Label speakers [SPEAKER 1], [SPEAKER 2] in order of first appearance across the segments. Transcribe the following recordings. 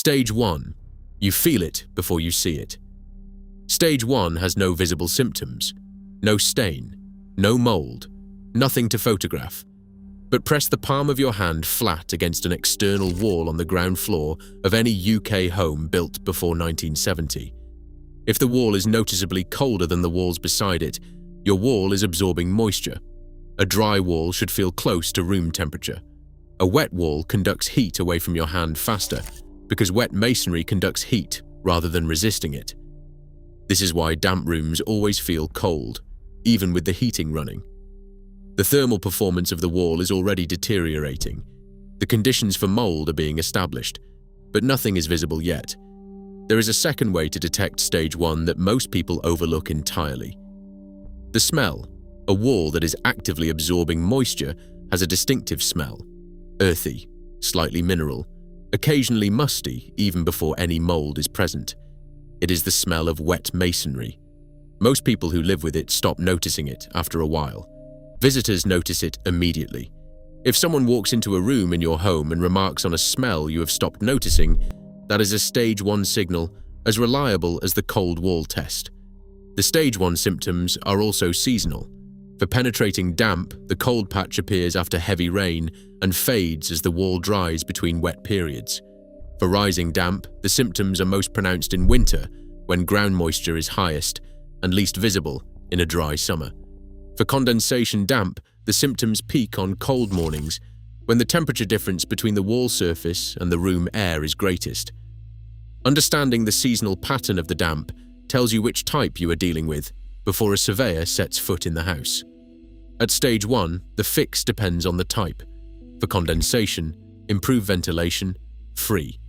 [SPEAKER 1] Stage 1. You feel it before you see it. Stage 1 has no visible symptoms, no stain, no mold, nothing to photograph. But press the palm of your hand flat against an external wall on the ground floor of any UK home built before 1970. If the wall is noticeably colder than the walls beside it, your wall is absorbing moisture. A dry wall should feel close to room temperature. A wet wall conducts heat away from your hand faster, because wet masonry conducts heat rather than resisting it. This is why damp rooms always feel cold, even with the heating running. The thermal performance of the wall is already deteriorating. The conditions for mold are being established, but nothing is visible yet. There is a second way to detect stage 1 that most people overlook entirely. The smell. A wall that is actively absorbing moisture has a distinctive smell. Earthy, slightly mineral, occasionally musty even before any mold is present. It is the smell of wet masonry. Most people who live with it stop noticing it after a while. Visitors notice it immediately. If someone walks into a room in your home and remarks on a smell you have stopped noticing, that is a stage 1 signal as reliable as the cold wall test. The stage 1 symptoms are also seasonal. For penetrating damp, the cold patch appears after heavy rain and fades as the wall dries between wet periods. For rising damp, the symptoms are most pronounced in winter, when ground moisture is highest and least visible in a dry summer. For condensation damp, the symptoms peak on cold mornings, when the temperature difference between the wall surface and the room air is greatest. Understanding the seasonal pattern of the damp tells you which type you are dealing with before a surveyor sets foot in the house. At stage 1, the fix depends on the type. For condensation, improve ventilation, free.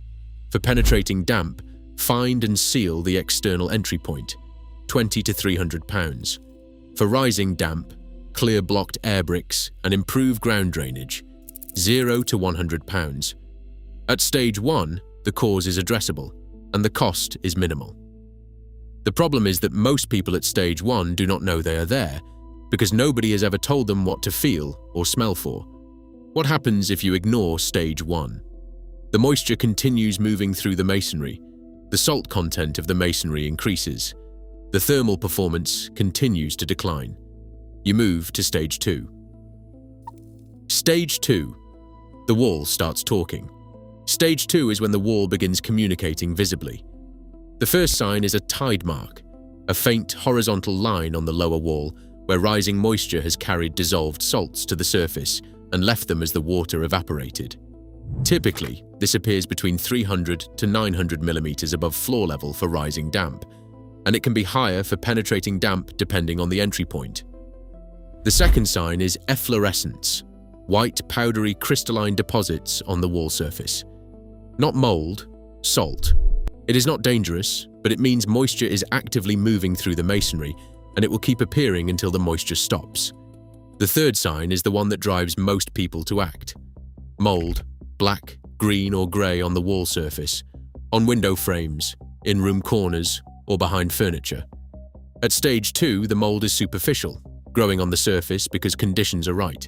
[SPEAKER 1] For penetrating damp, find and seal the external entry point, £20 to £300. For rising damp, clear blocked air bricks and improve ground drainage, £0 to £100. At stage 1, the cause is addressable and the cost is minimal. The problem is that most people at stage 1 do not know they are there because nobody has ever told them what to feel or smell for. What happens if you ignore stage 1? The moisture continues moving through the masonry. The salt content of the masonry increases. The thermal performance continues to decline. You move to stage 2. Stage 2. The wall starts talking. Stage 2 is when the wall begins communicating visibly. The first sign is a tide mark, a faint horizontal line on the lower wall where rising moisture has carried dissolved salts to the surface and left them as the water evaporated. Typically, this appears between 300 to 900 millimeters above floor level for rising damp, and it can be higher for penetrating damp depending on the entry point. The second sign is efflorescence, white powdery crystalline deposits on the wall surface. Not mold, salt. It is not dangerous, but it means moisture is actively moving through the masonry, and it will keep appearing until the moisture stops. The third sign is the one that drives most people to act. Mold, black, green or grey on the wall surface, on window frames, in room corners or behind furniture. At stage 2, the mold is superficial, growing on the surface because conditions are right.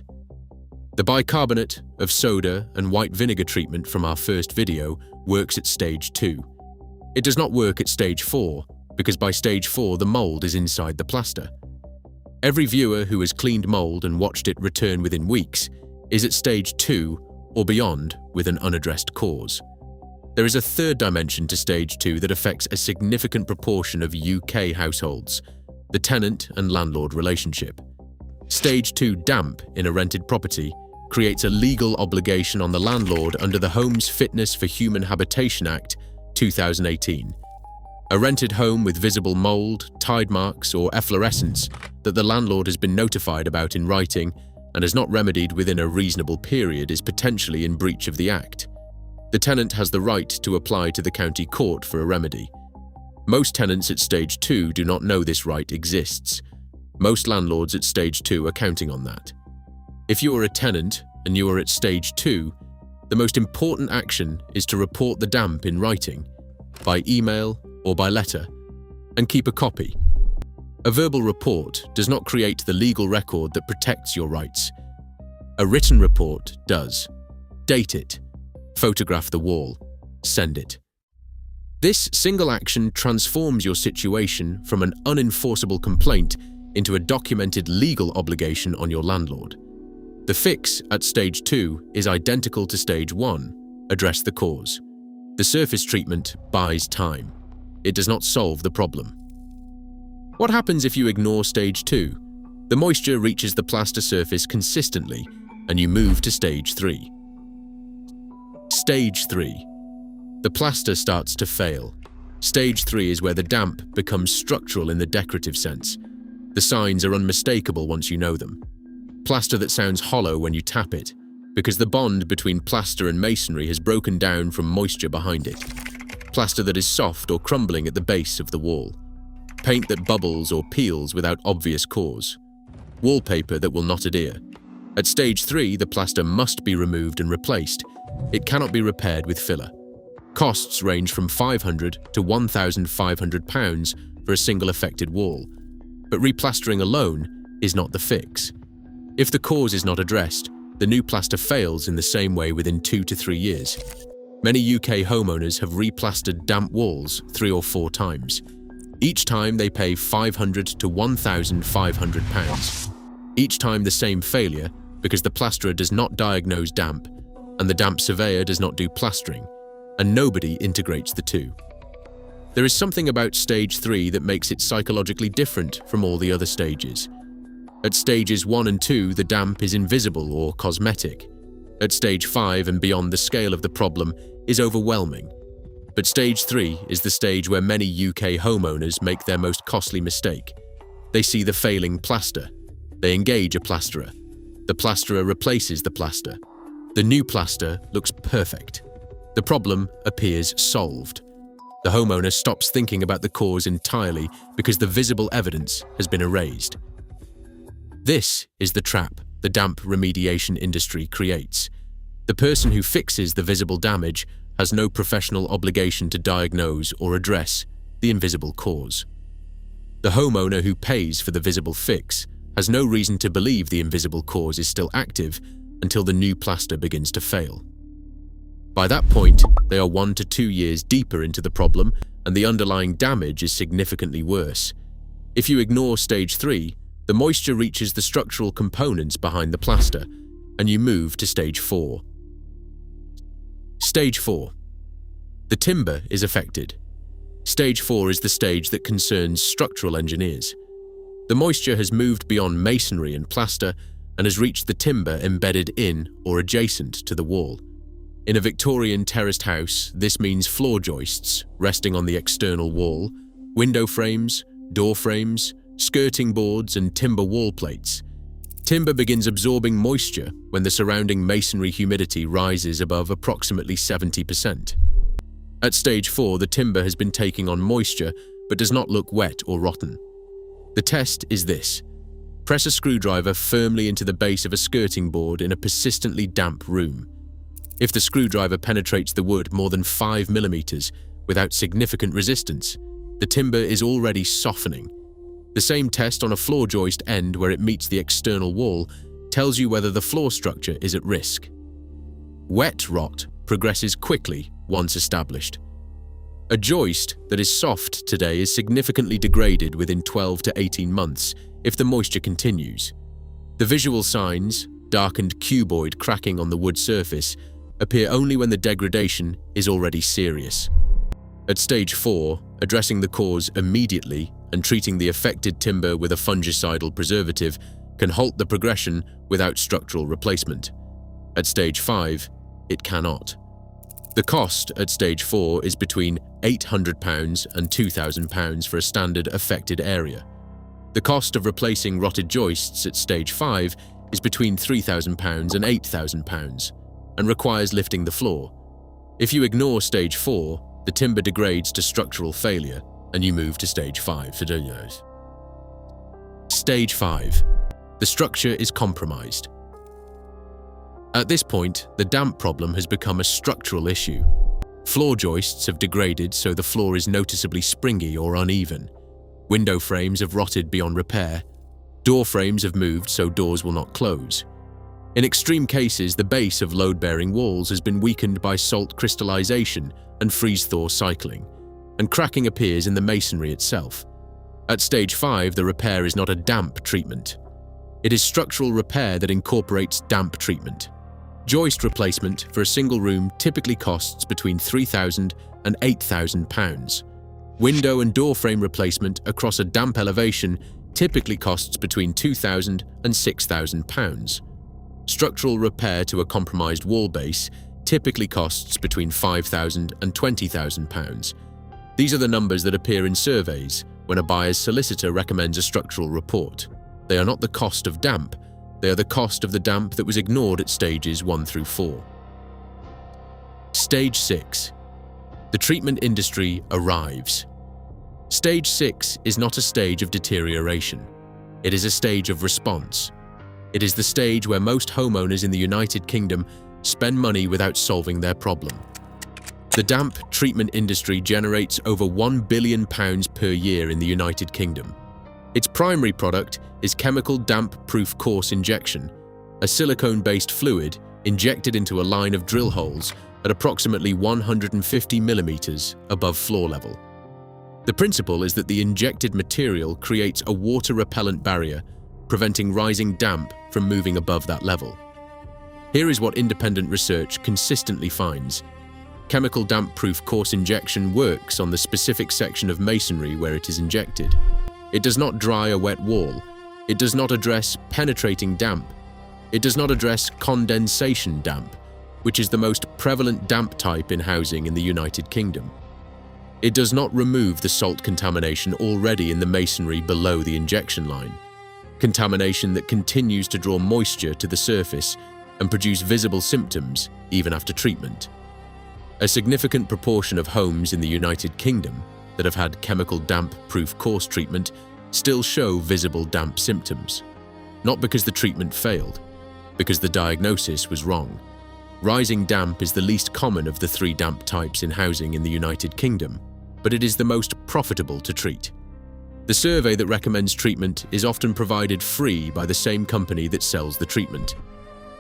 [SPEAKER 1] The bicarbonate of soda and white vinegar treatment from our first video works at stage 2. It does not work at stage 4 because by stage 4 the mold is inside the plaster. Every viewer who has cleaned mold and watched it return within weeks is at stage 2 or beyond with an unaddressed cause. There is a third dimension to stage 2 that affects a significant proportion of UK households, the tenant and landlord relationship. Stage 2 damp in a rented property creates a legal obligation on the landlord under the Homes Fitness for Human Habitation Act 2018. A rented home with visible mold, tide marks or efflorescence that the landlord has been notified about in writing and has not remedied within a reasonable period is potentially in breach of the Act. The tenant has the right to apply to the county court for a remedy. Most tenants at stage 2 do not know this right exists. Most landlords at stage 2 are counting on that. If you are a tenant and you are at stage 2, the most important action is to report the damp in writing, by email or by letter, and keep a copy. A verbal report does not create the legal record that protects your rights. A written report does. Date it, photograph the wall, send it. This single action transforms your situation from an unenforceable complaint into a documented legal obligation on your landlord. The fix at Stage 2 is identical to Stage 1, address the cause. The surface treatment buys time. It does not solve the problem. What happens if you ignore Stage 2? The moisture reaches the plaster surface consistently, and you move to Stage 3. Stage 3. The plaster starts to fail. Stage 3 is where the damp becomes structural in the decorative sense. The signs are unmistakable once you know them. Plaster that sounds hollow when you tap it, because the bond between plaster and masonry has broken down from moisture behind it. Plaster that is soft or crumbling at the base of the wall. Paint that bubbles or peels without obvious cause. Wallpaper that will not adhere. At Stage 3, the plaster must be removed and replaced. It cannot be repaired with filler. Costs range from £500 to £1,500 for a single affected wall. But replastering alone is not the fix. If the cause is not addressed, the new plaster fails in the same way within 2 to 3 years. Many UK homeowners have replastered damp walls 3 or 4 times. Each time they pay £500 to £1,500. Each time the same failure because the plasterer does not diagnose damp and the damp surveyor does not do plastering, and nobody integrates the two. There is something about Stage 3 that makes it psychologically different from all the other stages. At Stages 1 and 2, the damp is invisible or cosmetic. At Stage 5 and beyond, the scale of the problem is overwhelming. But Stage 3 is the stage where many UK homeowners make their most costly mistake. They see the failing plaster. They engage a plasterer. The plasterer replaces the plaster. The new plaster looks perfect. The problem appears solved. The homeowner stops thinking about the cause entirely because the visible evidence has been erased. This is the trap the damp remediation industry creates. The person who fixes the visible damage has no professional obligation to diagnose or address the invisible cause. The homeowner who pays for the visible fix has no reason to believe the invisible cause is still active until the new plaster begins to fail. By that point, they are 1 to 2 years deeper into the problem and the underlying damage is significantly worse. If you ignore Stage 3, the moisture reaches the structural components behind the plaster and you move to Stage 4. Stage 4. The timber is affected. Stage 4 is the stage that concerns structural engineers. The moisture has moved beyond masonry and plaster and has reached the timber embedded in or adjacent to the wall. In a Victorian terraced house, this means floor joists resting on the external wall, window frames, door frames, skirting boards and timber wall plates. Timber begins absorbing moisture when the surrounding masonry humidity rises above approximately 70%. At Stage 4, the timber has been taking on moisture but does not look wet or rotten. The test is this. Press a screwdriver firmly into the base of a skirting board in a persistently damp room. If the screwdriver penetrates the wood more than 5 millimeters without significant resistance, the timber is already softening. The same test on a floor joist end where it meets the external wall tells you whether the floor structure is at risk. Wet rot progresses quickly once established. A joist that is soft today is significantly degraded within 12 to 18 months if the moisture continues. The visual signs, darkened cuboid cracking on the wood surface, appear only when the degradation is already serious. At Stage 4, addressing the cause immediately and treating the affected timber with a fungicidal preservative can halt the progression without structural replacement. At Stage 5, it cannot. The cost at Stage 4 is between £800 and £2,000 for a standard affected area. The cost of replacing rotted joists at Stage 5 is between £3,000 and £8,000 and requires lifting the floor. If you ignore Stage 4, the timber degrades to structural failure and you move to Stage 5. Stage 5. The structure is compromised. At this point, the damp problem has become a structural issue. Floor joists have degraded so the floor is noticeably springy or uneven. Window frames have rotted beyond repair. Door frames have moved so doors will not close. In extreme cases, the base of load-bearing walls has been weakened by salt crystallization and freeze-thaw cycling. and cracking appears in the masonry itself. At stage 5, the repair is not a damp treatment. It is structural repair that incorporates damp treatment. Joist replacement for a single room typically costs between £3,000 and £8,000. Window and door frame replacement across a damp elevation typically costs between £2,000 and £6,000. Structural repair to a compromised wall base typically costs between £5,000 and £20,000. These are the numbers that appear in surveys when a buyer's solicitor recommends a structural report. They are not the cost of damp, they are the cost of the damp that was ignored at stages 1 through 4. Stage 6. The treatment industry arrives. Stage 6 is not a stage of deterioration. It is a stage of response. It is the stage where most homeowners in the United Kingdom spend money without solving their problem. The damp treatment industry generates over £1 billion per year in the United Kingdom. Its primary product is chemical damp-proof coarse injection, a silicone-based fluid injected into a line of drill holes at approximately 150 millimeters above floor level. The principle is that the injected material creates a water-repellent barrier, preventing rising damp from moving above that level. Here is what independent research consistently finds. Chemical damp-proof coarse injection works on the specific section of masonry where it is injected. It does not dry a wet wall. It does not address penetrating damp. It does not address condensation damp, which is the most prevalent damp type in housing in the United Kingdom. It does not remove the salt contamination already in the masonry below the injection line, contamination that continues to draw moisture to the surface and produce visible symptoms even after treatment. A significant proportion of homes in the United Kingdom that have had chemical damp-proof coarse treatment still show visible damp symptoms, not because the treatment failed, because the diagnosis was wrong. Rising damp is the least common of the 3 damp types in housing in the United Kingdom, but it is the most profitable to treat. The survey that recommends treatment is often provided free by the same company that sells the treatment.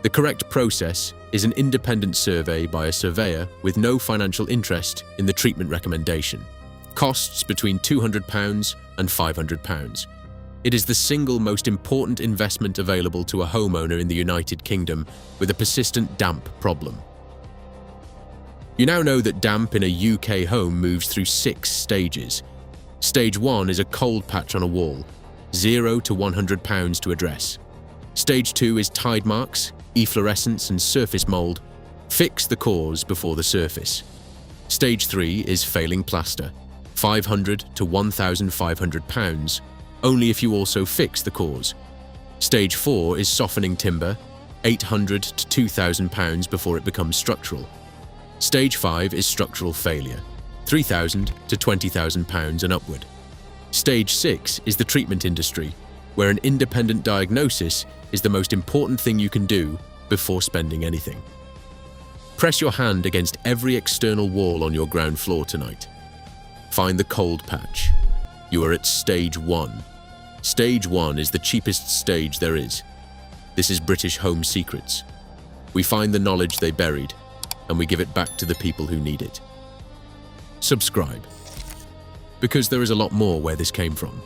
[SPEAKER 1] The correct process is an independent survey by a surveyor with no financial interest in the treatment recommendation. Costs between £200 and £500. It is the single most important investment available to a homeowner in the United Kingdom with a persistent damp problem. You now know that damp in a UK home moves through 6 stages. Stage 1 is a cold patch on a wall, £0 to £100 to address. Stage 2 is tide marks, efflorescence and surface mould. Fix the cause before the surface. Stage 3 is failing plaster, £500 to £1,500, only if you also fix the cause. Stage 4 is softening timber, £800 to £2,000 before it becomes structural. Stage 5 is structural failure, £3,000 to £20,000 and upward. Stage 6 is the treatment industry, where an independent diagnosis is the most important thing you can do before spending anything. Press your hand against every external wall on your ground floor tonight. Find the cold patch. You are at stage 1. Stage 1 is the cheapest stage there is. This is British Home Secrets. We find the knowledge they buried, and we give it back to the people who need it. Subscribe, because there is a lot more where this came from.